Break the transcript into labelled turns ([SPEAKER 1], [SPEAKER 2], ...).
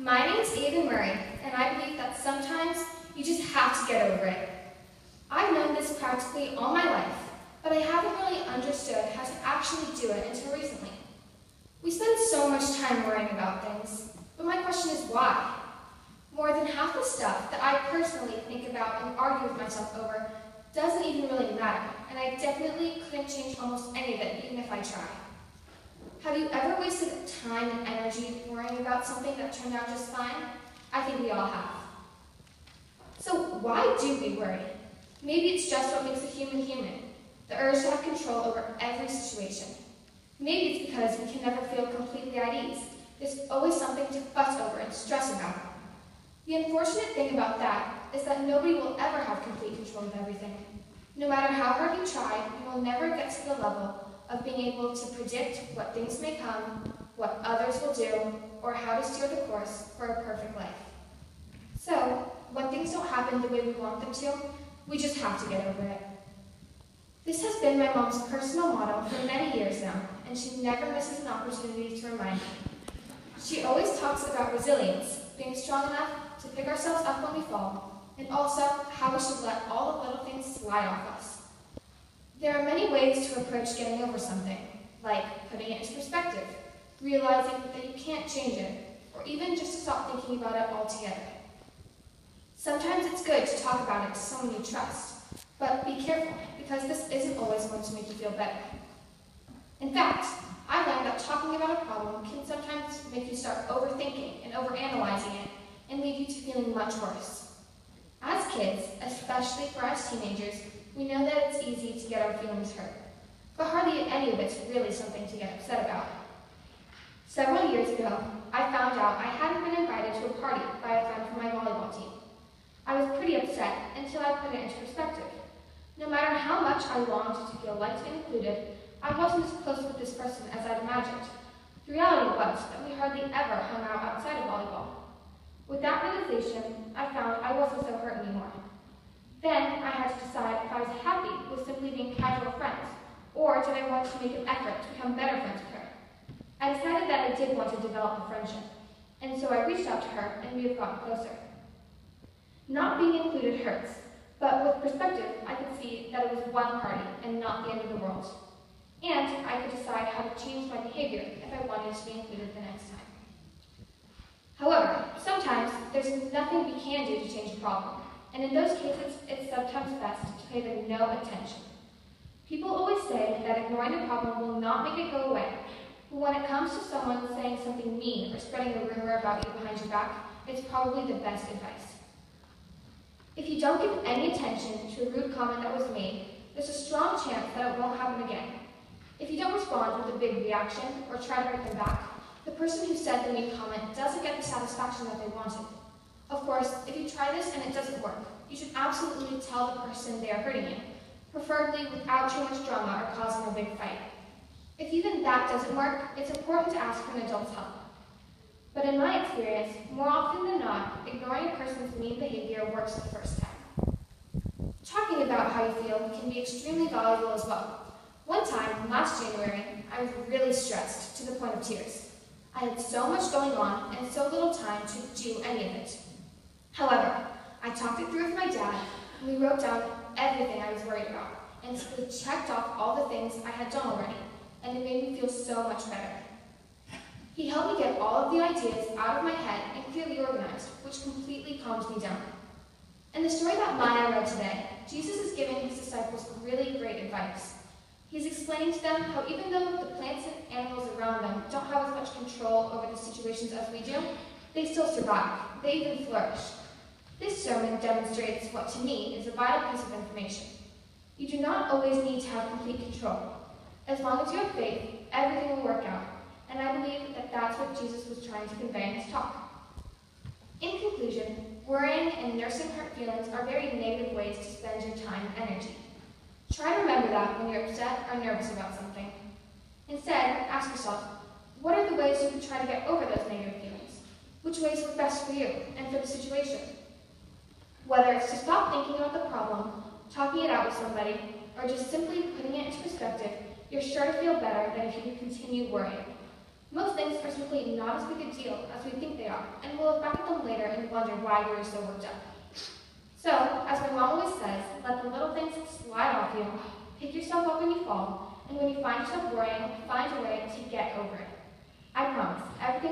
[SPEAKER 1] My name's Eavan, and I believe that sometimes you just have to get over it. I've known this practically all my life, but I haven't really understood how to actually do it until recently. We spend so much time worrying about things, but my question is why? More than half the stuff that I personally think about and argue with myself over doesn't even really matter, and I definitely couldn't change almost any of it even if I tried. Have you ever wasted time and energy worrying about something that turned out just fine? I think we all have. So why do we worry? Maybe it's just what makes a human human, the urge to have control over every situation. Maybe it's because we can never feel completely at ease. There's always something to fuss over and stress about. The unfortunate thing about that is that nobody will ever have complete control of everything. No matter how hard you try, you will never get to the level of being able to predict what things may come, what others will do, or how to steer the course for a perfect life. So, when things don't happen the way we want them to, we just have to get over it. This has been my mom's personal motto for many years now, and she never misses an opportunity to remind me. She always talks about resilience, being strong enough to pick ourselves up when we fall, and also how we should let all the little things slide off us. There are many ways to approach getting over something, like putting it into perspective, realizing that you can't change it, or even just to stop thinking about it altogether. Sometimes it's good to talk about it to someone you trust, but be careful, because this isn't always going to make you feel better. In fact, I learned that talking about a problem can sometimes make you start overthinking and overanalyzing it, and leave you to feeling much worse. As kids, especially for us teenagers, we know that it's easy to get our feelings hurt, but hardly any of it's really something to get upset about. Several years ago, I found out I hadn't been invited to a party by a friend from my volleyball team. I was pretty upset until I put it into perspective. No matter how much I longed to feel liked and included, I wasn't as close with this person as I'd imagined. The reality was that we hardly ever hung out outside of volleyball. With that realization, I found I wasn't so hurt anymore. Then I had to decide if I was happy with simply being casual friends, or did I want to make an effort to become better friends with her. I decided that I did want to develop a friendship, and so I reached out to her and we have gotten closer. Not being included hurts, but with perspective, I could see that it was one party and not the end of the world. And I could decide how to change my behavior if I wanted to be included the next time. However, sometimes there's nothing we can do to change a problem. And in those cases, it's sometimes best to pay them no attention. People always say that ignoring a problem will not make it go away, but when it comes to someone saying something mean or spreading a rumor about you behind your back, it's probably the best advice. If you don't give any attention to a rude comment that was made, there's a strong chance that it won't happen again. If you don't respond with a big reaction or try to hurt them back, the person who said the mean comment doesn't get the satisfaction that they wanted. Of course, if you try this and it doesn't work, you should absolutely tell the person they are hurting you, preferably without too much drama or causing a big fight. If even that doesn't work, it's important to ask for an adult's help. But in my experience, more often than not, ignoring a person's mean behavior works the first time. Talking about how you feel can be extremely valuable as well. One time, last January, I was really stressed to the point of tears. I had so much going on and so little time to do any of it. However, I talked it through with my dad, and we wrote down everything I was worried about, and simply checked off all the things I had done already, and it made me feel so much better. He helped me get all of the ideas out of my head and clearly organized, which completely calmed me down. In the story that Maya read today, Jesus is giving his disciples really great advice. He's explaining to them how even though the plants and animals around them don't have as much control over the situations as we do, they still survive. They even flourish. This sermon demonstrates what to me is a vital piece of information. You do not always need to have complete control. As long as you have faith, everything will work out, and I believe that that's what Jesus was trying to convey in his talk. In conclusion, worrying and nursing hurt feelings are very negative ways to spend your time and energy. Try to remember that when you're upset or nervous about something. Instead, ask yourself, what are the ways you can try to get over those negative feelings? Which ways work best for you and for the situation? Whether it's to stop thinking about the problem, talking it out with somebody, or just simply putting it into perspective, you're sure to feel better than if you continue worrying. Most things are simply not as big a deal as we think they are. about, and will look back at them later and wonder why you were so worked up. So, as my mom always says, let the little things slide off you, pick yourself up when you fall, and when you find yourself worrying, find a way to get over it. I promise, everything